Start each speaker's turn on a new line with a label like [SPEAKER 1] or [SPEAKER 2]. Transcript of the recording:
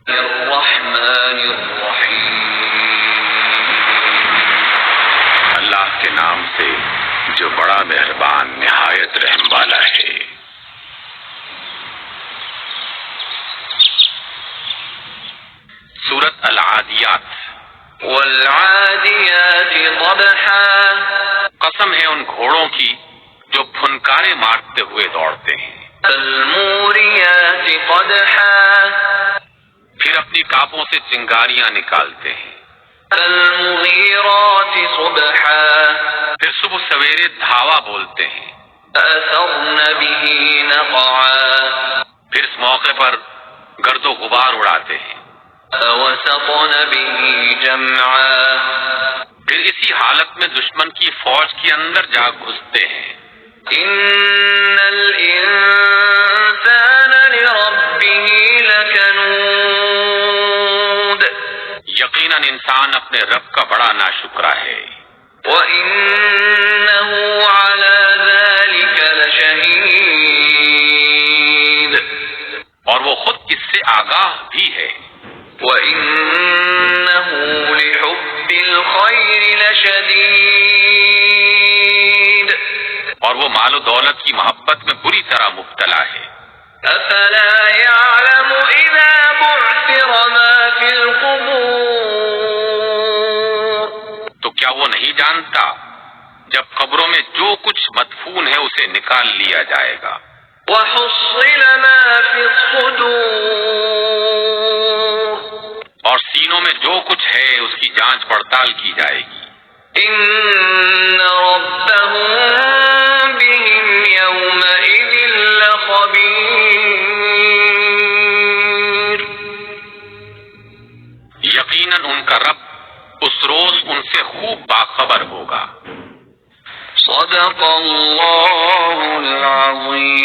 [SPEAKER 1] الرحمن الرحیم،
[SPEAKER 2] اللہ کے نام سے جو بڑا مہربان نہایت رحم والا ہے۔ سورۃ العادیات۔
[SPEAKER 1] والعادیات ضبحا،
[SPEAKER 2] قسم ہے ان گھوڑوں کی جو پھنکارے مارتے ہوئے دوڑتے ہیں۔
[SPEAKER 1] فالموریات قدحا،
[SPEAKER 2] پھر اپنی کاپوں سے چنگاریاں نکالتے ہیں۔
[SPEAKER 1] فالمغیرات صبحا،
[SPEAKER 2] پھر صبح سویرے دھاوا بولتے ہیں۔
[SPEAKER 1] فأثرن به نقعا،
[SPEAKER 2] پھر اس موقع پر گرد و غبار اڑاتے ہیں۔
[SPEAKER 1] فوسطن به جمعا،
[SPEAKER 2] پھر اسی حالت میں دشمن کی فوج کے اندر جا گھستے ہیں۔
[SPEAKER 1] ان الانسان لربه لکنود،
[SPEAKER 2] یقیناً انسان اپنے رب کا بڑا ناشکرا ہے۔
[SPEAKER 1] وَإِنَّهُ عَلَى ذَلِكَ لَشَهِيدٌ،
[SPEAKER 2] اور وہ خود اس سے آگاہ بھی ہے۔
[SPEAKER 1] وَإِنَّهُ لِحُبِّ الْخَيْرِ لَشَدِيدٌ،
[SPEAKER 2] اور وہ مال و دولت کی محبت میں بری طرح مبتلا ہے۔
[SPEAKER 1] أَفَلَا يَعْلَمُ إِذَا بُعْثِرَ مَا فِي الْقُبُورِ،
[SPEAKER 2] تو کیا وہ نہیں جانتا جب قبروں میں جو کچھ مدفون ہے اسے نکال لیا جائے گا۔
[SPEAKER 1] وَحُصِّلَ مَا فِي الصُّدُورِ،
[SPEAKER 2] اور سینوں میں جو کچھ ہے اس کی جانچ پڑتال کی جائے گی۔
[SPEAKER 1] إِنَّ رَبَّهُم بِهِمْ يَوْمَئِذٍ لَخَبِيرٌ،
[SPEAKER 2] یقیناً ان کا رب اس روز ان سے خوب باخبر ہوگا۔
[SPEAKER 1] صدق اللہ العظیم۔